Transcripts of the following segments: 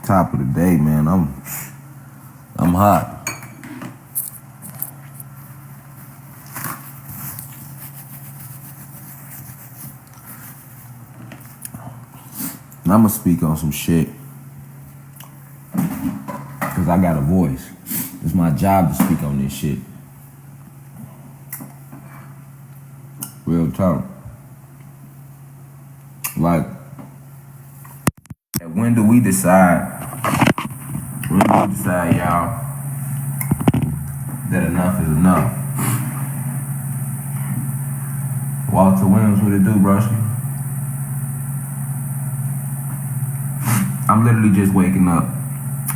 Top of the day, man. I'm hot. And I'ma speak on some shit. Cause I got a voice. It's my job to speak on this shit. Real talk. Like, when do we decide, y'all, that enough is enough? Walter Williams, what it do, broski? I'm literally just waking up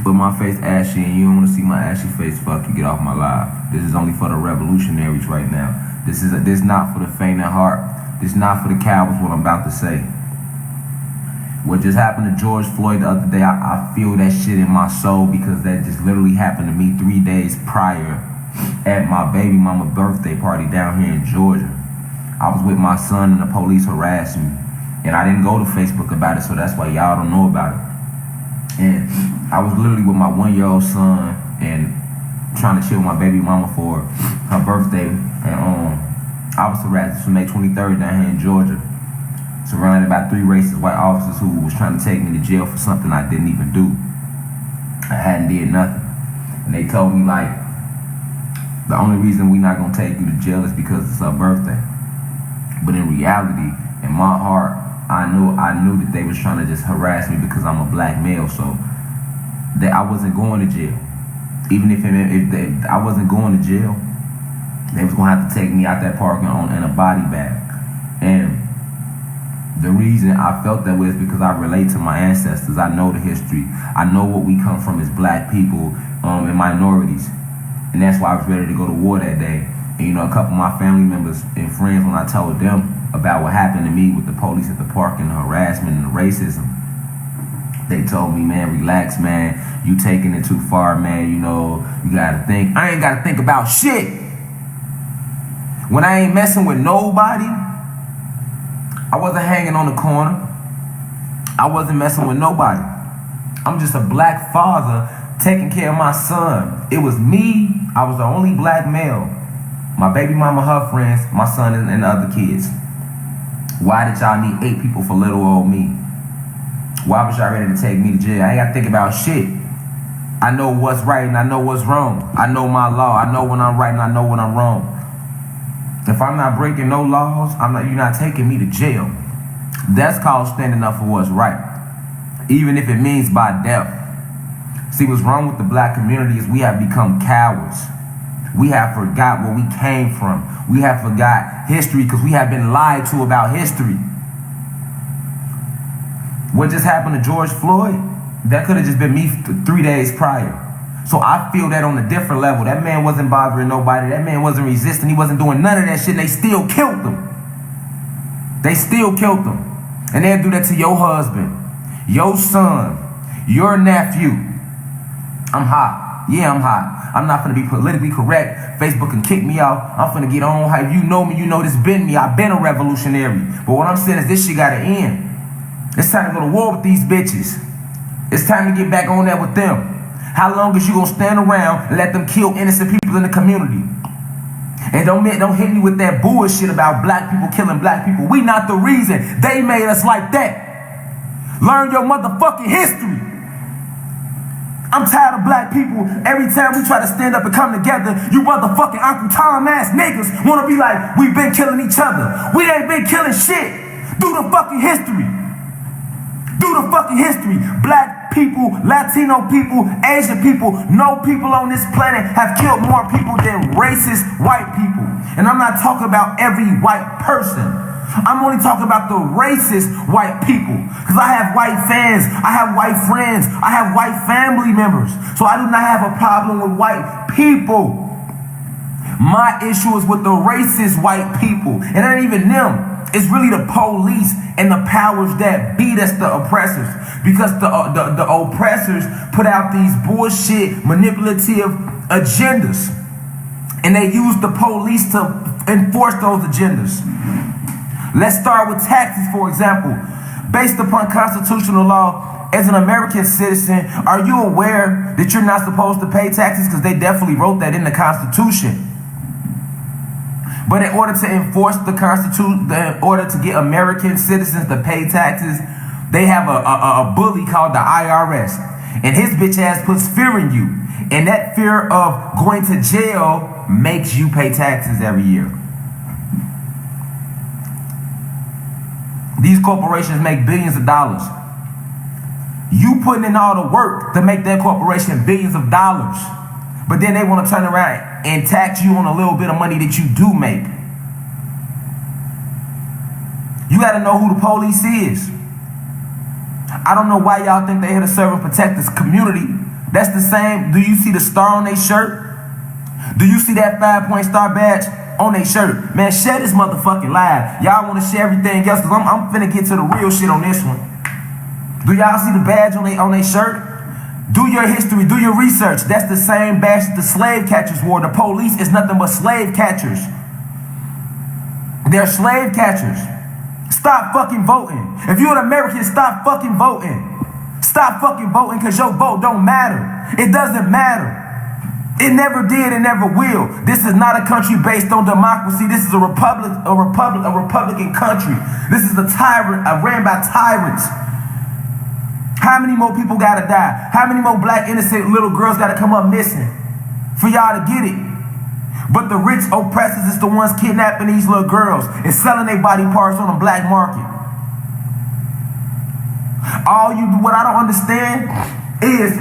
with my face ashy, and you don't want to see my ashy face. Fuck you, get off my live. This is only for the revolutionaries right now. This not for the faint at heart. This not for the cowards, what I'm about to say. What just happened to George Floyd the other day, I feel that shit in my soul, because that just literally happened to me 3 days prior at my baby mama birthday party down here in Georgia. I was with my son and the police harassed me. And I didn't go to Facebook about it, so that's why y'all don't know about it. And I was literally with my 1-year-old son and trying to chill with my baby mama for her birthday. And I was harassed from May 23rd down here in Georgia, surrounded by 3 racist white officers who was trying to take me to jail for something I didn't even do. I hadn't did nothing. And they told me, like, the only reason we not gonna take you to jail is because it's her birthday. But in reality, in my heart, I knew that they was trying to just harass me because I'm a black male, so that I wasn't going to jail. Even if I wasn't going to jail, they was gonna have to take me out that park in a body bag. And the reason I felt that way is because I relate to my ancestors. I know the history. I know what we come from as black people and minorities. And that's why I was ready to go to war that day. And a couple of my family members and friends, when I told them about what happened to me with the police at the park and the harassment and the racism, they told me, man, relax, man. You taking it too far, man. You gotta think. I ain't gotta think about shit. When I ain't messing with nobody, I wasn't hanging on the corner. I wasn't messing with nobody. I'm just a black father taking care of my son. It was me. I was the only black male. My baby mama, her friends, my son, and the other kids. Why did y'all need 8 people for little old me? Why was y'all ready to take me to jail? I ain't got to think about shit. I know what's right and I know what's wrong. I know my law. I know when I'm right and I know when I'm wrong. If I'm not breaking no laws, you're not taking me to jail. That's called standing up for what's right, even if it means by death. See, what's wrong with the black community is we have become cowards. We have forgot where we came from. We have forgot history because we have been lied to about history. What just happened to George Floyd? That could have just been me 3 days prior. So I feel that on a different level. That man wasn't bothering nobody. That man wasn't resisting. He wasn't doing none of that shit. And they still killed him. They still killed him. And they'll do that to your husband, your son, your nephew. I'm hot. Yeah, I'm hot. I'm not finna be politically correct. Facebook can kick me out. I'm finna get on. How you know me, you know this been me. I've been a revolutionary. But what I'm saying is this shit gotta end. It's time to go to war with these bitches. It's time to get back on there with them. How long is you gonna stand around and let them kill innocent people in the community? And don't hit me with that bullshit about black people killing black people. We not the reason. They made us like that. Learn your motherfucking history. I'm tired of black people. Every time we try to stand up and come together, you motherfucking Uncle Tom ass niggas wanna be like, we've been killing each other. We ain't been killing shit. Do the fucking history. Do the fucking history. Black people, Latino people, Asian people, no people on this planet have killed more people than racist white people. And I'm not talking about every white person. I'm only talking about the racist white people. Because I have white fans, I have white friends, I have white family members. So I do not have a problem with white people. My issue is with the racist white people. And it ain't even them. It's really the police and the powers that be that's the oppressors. Because the oppressors put out these bullshit manipulative agendas. And they use the police to enforce those agendas. Let's start with taxes, for example. Based upon constitutional law, as an American citizen, are you aware that you're not supposed to pay taxes? Because they definitely wrote that in the Constitution. But in order to enforce the Constitution, in order to get American citizens to pay taxes, they have a bully called the IRS. And his bitch ass puts fear in you. And that fear of going to jail makes you pay taxes every year. These corporations make billions of dollars. You putting in all the work to make that corporation billions of dollars. But then they want to turn around and tax you on a little bit of money that you do make. You got to know who the police is. I don't know why y'all think they here to serve and protect this community. That's the same. Do you see the star on their shirt? Do you see that 5-point star badge on their shirt? Man, share this motherfucking live. Y'all want to share everything else, because I'm finna get to the real shit on this one. Do y'all see the badge on their shirt? Do your history, do your research. That's the same badge that the slave catchers wore. The police is nothing but slave catchers. They're slave catchers. Stop fucking voting. If you're an American, stop fucking voting. Stop fucking voting, because your vote don't matter. It doesn't matter. It never did and never will. This is not a country based on democracy. This is a Republican country. This is a tyrant, ran by tyrants. How many more people gotta die? How many more black innocent little girls gotta come up missing for y'all to get it? But the rich oppressors is the ones kidnapping these little girls and selling their body parts on the black market. What I don't understand is,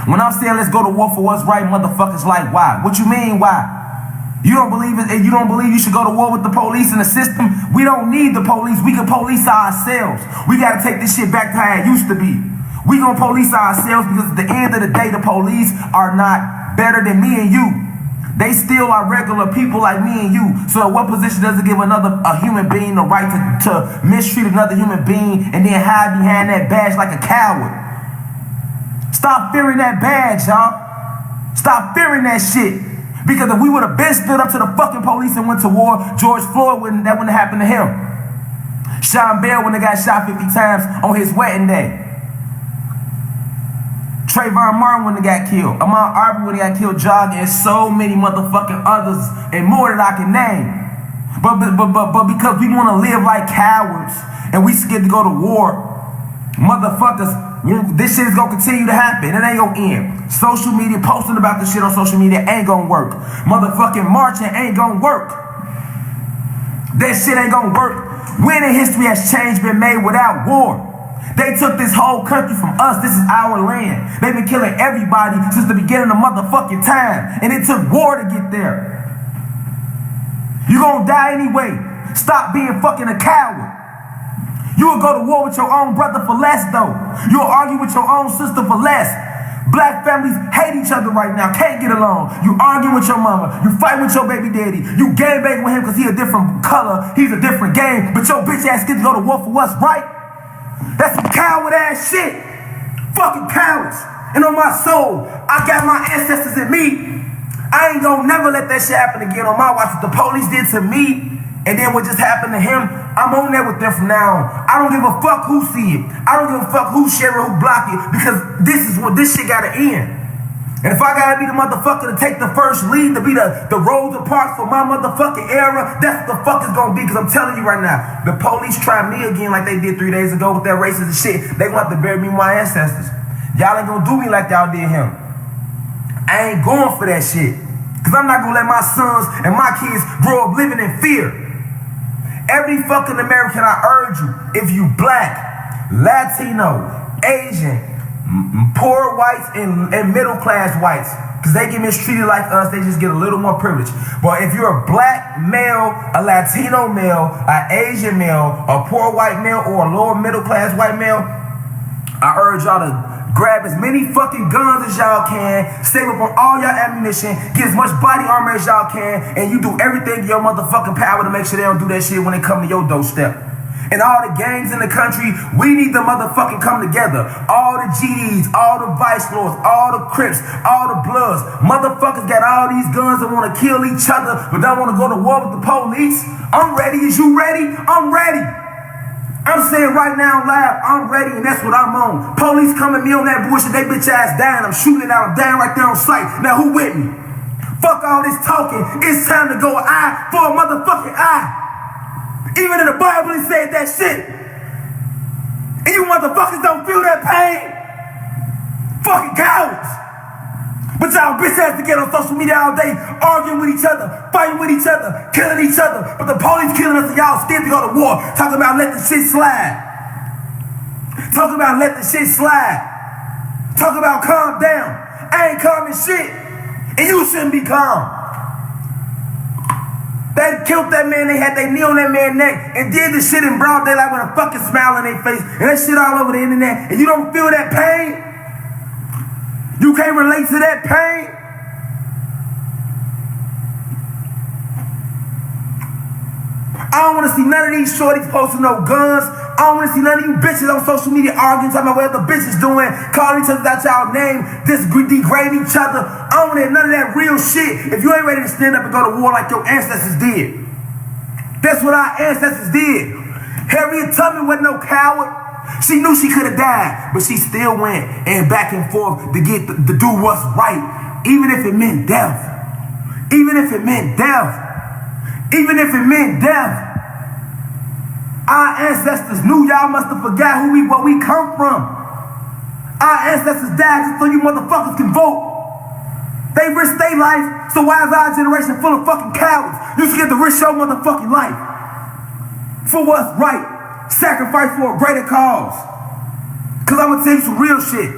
when I'm saying let's go to war for what's right, motherfuckers like, why? What you mean, why? You don't believe it, and you don't believe you should go to war with the police and the system? We don't need the police. We can police ourselves. We got to take this shit back to how it used to be. We gonna police ourselves, because at the end of the day, the police are not better than me and you. They still are regular people like me and you. So at what position does it give a human being the right to mistreat another human being and then hide behind that badge like a coward? Stop fearing that badge, y'all. Stop fearing that shit. Because if we would have been stood up to the fucking police and went to war, George Floyd that wouldn't have happened to him. Sean Bell wouldn't have got shot 50 times on his wedding day. Trayvon Martin wouldn't have got killed. Ahmaud Arbery wouldn't have got killed jogging, and so many motherfucking others and more that I can name. But because we want to live like cowards and we scared to go to war, motherfuckers, this shit is gonna continue to happen. It ain't gonna end. Social media, posting about this shit on social media ain't gonna work. Motherfucking marching ain't gonna work. That shit ain't gonna work. When in history has change been made without war? They took this whole country from us. This is our land. They've been killing everybody since the beginning of motherfucking time. And it took war to get there. You gonna die anyway. Stop being fucking a coward. You will go to war with your own brother for less, though. You'll argue with your own sister for less. Black families hate each other right now, can't get along. You argue with your mama, you fight with your baby daddy, you gangbang with him because he a different color, he's a different game, but your bitch ass gets to go to war for what's right? That's some coward ass shit. Fucking cowards. And on my soul, I got my ancestors in me. I ain't gonna never let that shit happen again on my watch. What the police did to me, and then what just happened to him, I'm on there with them from now on. I don't give a fuck who see it. I don't give a fuck who share it, who block it, because this is what this shit gotta end. And if I gotta be the motherfucker to take the first lead, to be the Rosa Parks for my motherfucking era, that's what the fuck it's gonna be, because I'm telling you right now, the police try me again like they did 3 days ago with that racist shit. They want to bury me with my ancestors. Y'all ain't gonna do me like y'all did him. I ain't going for that shit, because I'm not gonna let my sons and my kids grow up living in fear. Every fucking American, I urge you, if you black, Latino, Asian, poor whites, and middle class whites, because they get mistreated like us, they just get a little more privilege. But if you're a black male, a Latino male, an Asian male, a poor white male, or a lower middle class white male, I urge y'all to grab as many fucking guns as y'all can, save up on all your ammunition, get as much body armor as y'all can, and you do everything in your motherfucking power to make sure they don't do that shit when they come to your doorstep. And all the gangs in the country, we need to motherfucking come together. All the GDs, all the Vice Lords, all the Crips, all the Bloods. Motherfuckers got all these guns and want to kill each other, but don't want to go to war with the police. I'm ready. Is you ready? I'm ready. I'm saying right now live, I'm ready and that's what I'm on. Police come at me on that bullshit, they bitch ass down. I'm shooting it out, I'm down right there on sight. Now who with me? Fuck all this talking. It's time to go eye for a motherfucking eye. Even in the Bible it said that shit. And you motherfuckers don't feel that pain. Fucking cowards. But y'all bitch ass to get on social media all day, arguing with each other, fighting with each other, killing each other. But the police killing us and y'all scared to go to war. Talking about let the shit slide. Talking about let the shit slide. Talking about calm down. I ain't calm as shit. And you shouldn't be calm. They killed that man, they had their knee on that man's neck and did this shit in broad daylight with a fucking smile on their face and that shit all over the internet. And you don't feel that pain? You can't relate to that pain? I don't want to see none of these shorties posting no guns. I don't want to see none of you bitches on social media arguing, talking about what other bitches doing, calling each other out y'all name, degrading each other. I don't want to hear none of that real shit. If you ain't ready to stand up and go to war like your ancestors did. That's what our ancestors did. Harriet Tubman wasn't no coward. She knew she could have died, but she still went and back and forth to get to do what's right, even if it meant death. Even if it meant death. Even if it meant death. Our ancestors knew. Y'all must have forgot where we come from. Our ancestors died just so you motherfuckers can vote. They risked their life, so why is our generation full of fucking cowards? You scared to risk your motherfucking life for what's right. Sacrifice for a greater cause. Cause I'm gonna tell you some real shit.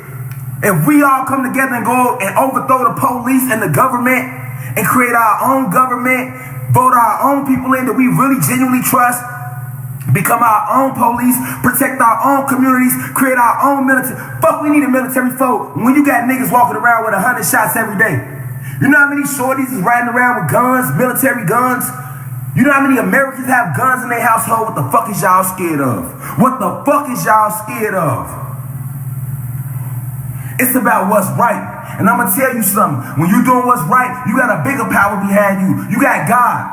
If we all come together and go and overthrow the police and the government and create our own government, vote our own people in that we really genuinely trust, become our own police, protect our own communities, create our own military. Fuck, we need a military for when you got niggas walking around with 100 shots every day. You know how many shorties is riding around with guns, military guns? You know how many Americans have guns in their household? What the fuck is y'all scared of? What the fuck is y'all scared of? It's about what's right. And I'm gonna tell you something. When you doing what's right, you got a bigger power behind you. You got God.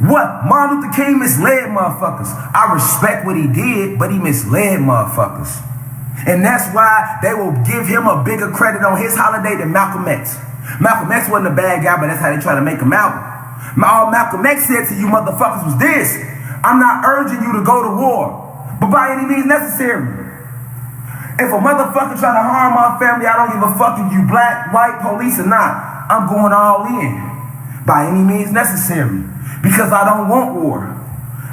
What? Martin Luther King misled motherfuckers. I respect what he did, but he misled motherfuckers. And that's why they will give him a bigger credit on his holiday than Malcolm X. Malcolm X wasn't a bad guy, but that's how they try to make him out. All Malcolm X said to you motherfuckers was this: I'm not urging you to go to war, but by any means necessary. If a motherfucker try to harm my family, I don't give a fuck if you black, white, police or not. I'm going all in by any means necessary because I don't want war.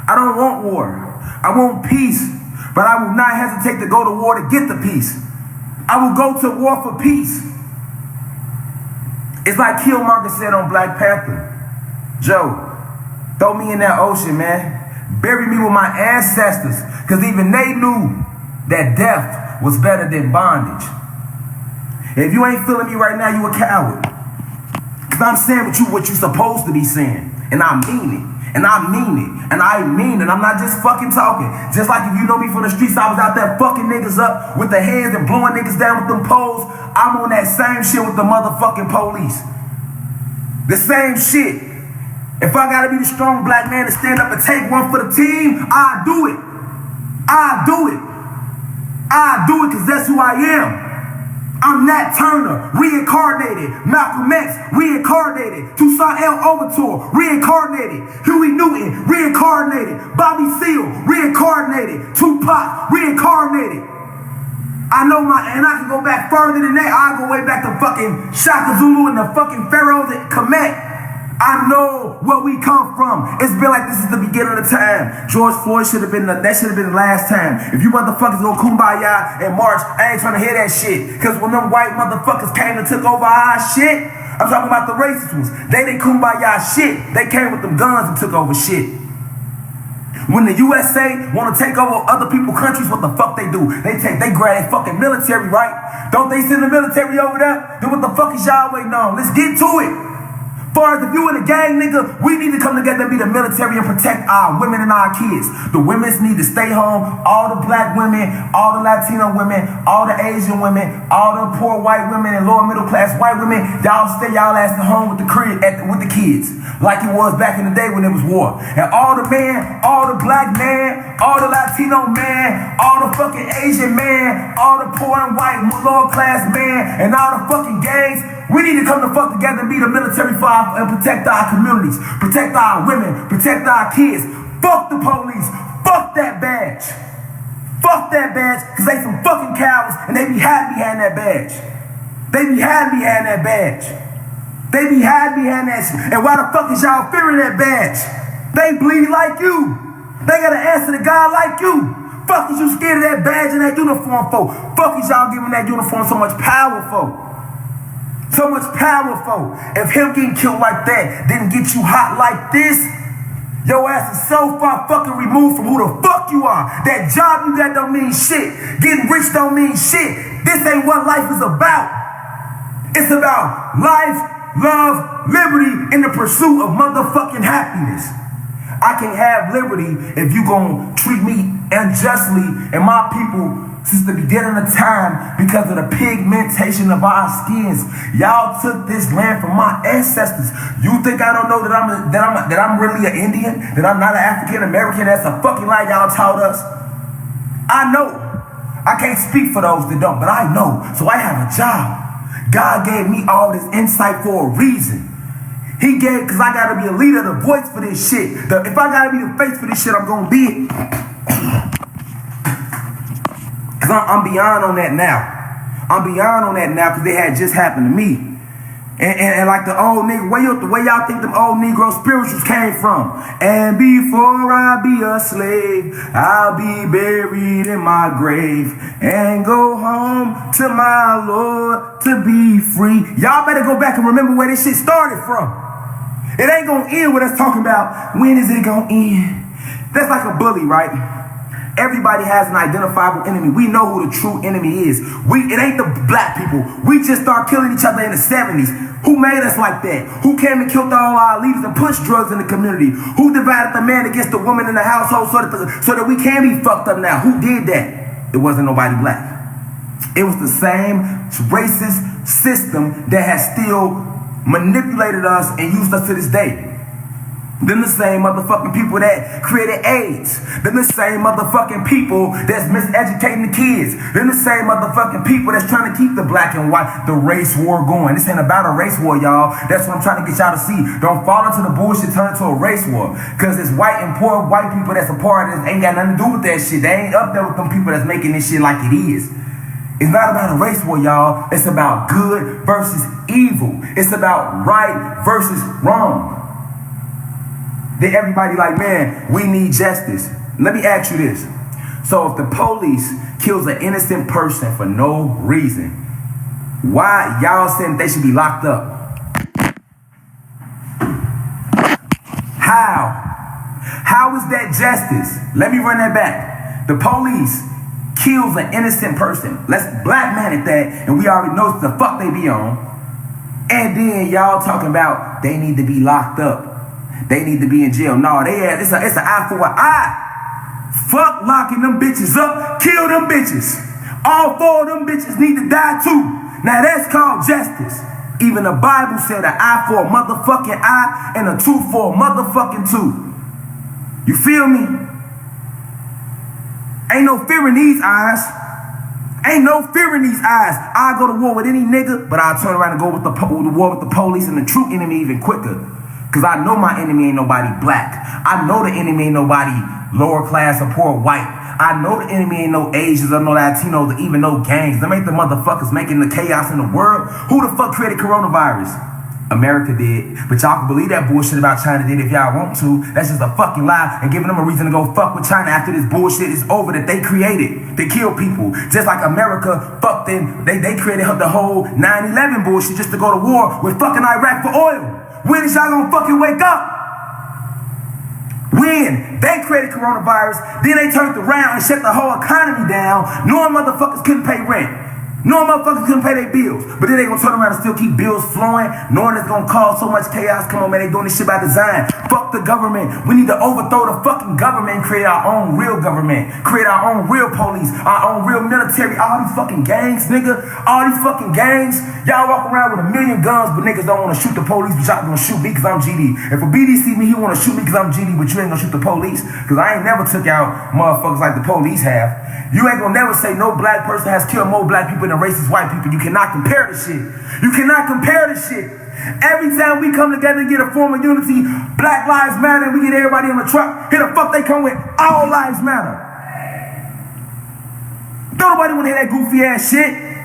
I don't want war. I want peace, but I will not hesitate to go to war to get the peace. I will go to war for peace. It's like Killmonger said on Black Panther. Joe, throw me in that ocean, man. Bury me with my ancestors, because even they knew that death was better than bondage. If you ain't feeling me right now, you a coward. Because I'm saying what you supposed to be saying. And I mean it. And I mean it. And I mean it. I'm not just fucking talking. Just like if you know me from the streets, I was out there fucking niggas up with the hands and blowing niggas down with them poles. I'm on that same shit with the motherfucking police. The same shit. If I gotta be the strong black man to stand up and take one for the team, I do it. I do it. I do it because that's who I am. I'm Nat Turner, reincarnated. Malcolm X, reincarnated. Toussaint L. Overture, reincarnated. Huey Newton, reincarnated. Bobby Seale, reincarnated. Tupac, reincarnated. I know and I can go back further than that. I'll go way back to fucking Shaka Zulu and the fucking pharaohs at Kemet. I know where we come from. It's been like this is the beginning of the time. George Floyd should have been the last time. If you motherfuckers go kumbaya and march, I ain't trying to hear that shit. Cause when them white motherfuckers came and took over our shit, I'm talking about the racist ones. They didn't kumbaya shit. They came with them guns and took over shit. When the USA want to take over other people's countries, what the fuck they do? They grab their fucking military, right? Don't they send the military over there? Then what the fuck is y'all waiting on? Let's get to it. Far as if you in a gang, nigga, we need to come together and be the military and protect our women and our kids. The women's need to stay home. All the black women, all the Latino women, all the Asian women, all the poor white women and lower middle class white women, y'all stay y'all ass at home with the kids, like it was back in the day when it was war. And all the men, all the black men, all the Latino men, all the fucking Asian men, all the poor and white lower class men, and all the fucking gangs, we need to come the fuck together and be the military for and protect our communities, protect our women, protect our kids. Fuck the police. Fuck that badge. Fuck that badge, because they some fucking cowards and they be hiding behind that badge. They be hiding behind that badge. They be hiding behind that shit. And why the fuck is y'all fearing that badge? They bleed like you. They got an answer to God like you. Fuck is you scared of that badge and that uniform for? Fuck is y'all giving that uniform so much power for? So much power for. If him getting killed like that didn't get you hot like this, your ass is so far fucking removed from who the fuck you are. That job you got don't mean shit. Getting rich don't mean shit. This ain't what life is about. It's about life, love, liberty, in the pursuit of motherfucking happiness. I can't have liberty if you gon' treat me unjustly and my people since the beginning of time because of the pigmentation of our skins. Y'all took this land from my ancestors. You think I don't know that I'm really an Indian? That I'm not an African American? That's a fucking lie y'all taught us. I know. I can't speak for those that don't, but I know. So I have a job. God gave me all this insight for a reason. He gave, because I gotta be a leader, the voice for this shit. If I gotta be the face for this shit, I'm gonna be it. Because I'm beyond on that now. I'm beyond on that now because they had just happened to me. And like the old nigga, the way y'all think them old Negro spirituals came from. And before I be a slave, I'll be buried in my grave and go home to my Lord to be free. Y'all better go back and remember where this shit started from. It ain't gonna end with us talking about when is it gonna end. That's like a bully, right? Everybody has an identifiable enemy. We know who the true enemy is. It ain't the black people. We just start killing each other in the 70s. Who made us like that? Who came and killed all our leaders and pushed drugs in the community? Who divided the man against the woman in the household so that we can be fucked up now? Who did that? It wasn't nobody black. It was the same racist system that has still manipulated us and used us to this day. Them the same motherfucking people that created AIDS. Them the same motherfucking people that's miseducating the kids. Them the same motherfucking people that's trying to keep the black and white, the race war going. This ain't about a race war, y'all. That's what I'm trying to get y'all to see. Don't fall into the bullshit, turn into a race war. Because it's white and poor white people that's a part of this ain't got nothing to do with that shit. They ain't up there with them people that's making this shit like it is. It's not about a race war, y'all. It's about good versus evil. It's about right versus wrong. Then everybody like, man, we need justice. Let me ask you this. So if the police kills an innocent person for no reason, why y'all saying they should be locked up? How is that justice? Let me run that back. The police kills an innocent person. Let's black man at that, and we already know what the fuck they be on. And then y'all talking about they need to be locked up. They need to be in jail. No, it's an eye for an eye. Fuck locking them bitches up. Kill them bitches. All four of them bitches need to die too. Now that's called justice. Even the Bible said an eye for a motherfucking eye and a tooth for a motherfucking tooth. You feel me? Ain't no fear in these eyes. Ain't no fear in these eyes. I go to war with any nigga, but I'll turn around and go with the war with the police and the true enemy even quicker. Because I know my enemy ain't nobody black. I know the enemy ain't nobody lower class or poor white. I know the enemy ain't no Asians or no Latinos or even no gangs. Them ain't the motherfuckers making the chaos in the world. Who the fuck created coronavirus? America did. But y'all can believe that bullshit about China did if y'all want to. That's just a fucking lie and giving them a reason to go fuck with China after this bullshit is over that they created. They kill people. Just like America fucked in. They created the whole 9/11 bullshit just to go to war with fucking Iraq for oil. When is y'all gonna fucking wake up? When they created coronavirus, then they turned around and shut the whole economy down, knowing motherfuckers couldn't pay rent. Knowing motherfuckers couldn't pay their bills. But then they gonna turn around and still keep bills flowing, knowing it's gonna cause so much chaos. Come on, man, they doing this shit by design. Fuck the government. We need to overthrow the fucking government and create our own real government. Create our own real police, our own real military. All these fucking gangs, nigga. All these fucking gangs. Y'all walk around with 1,000,000 guns, but niggas don't wanna shoot the police, but y'all gonna shoot me cause I'm GD. If a BD see me, he wanna shoot me cause I'm GD, but you ain't gonna shoot the police. Cause I ain't never took out motherfuckers like the police have. You ain't gonna never say no black person has killed more black people than racist white people. You cannot compare this shit. You cannot compare this shit. Every time we come together and get a form of unity, Black Lives Matter, and we get everybody on the truck, here the fuck they come with, all lives matter. Don't nobody wanna hear that goofy ass shit.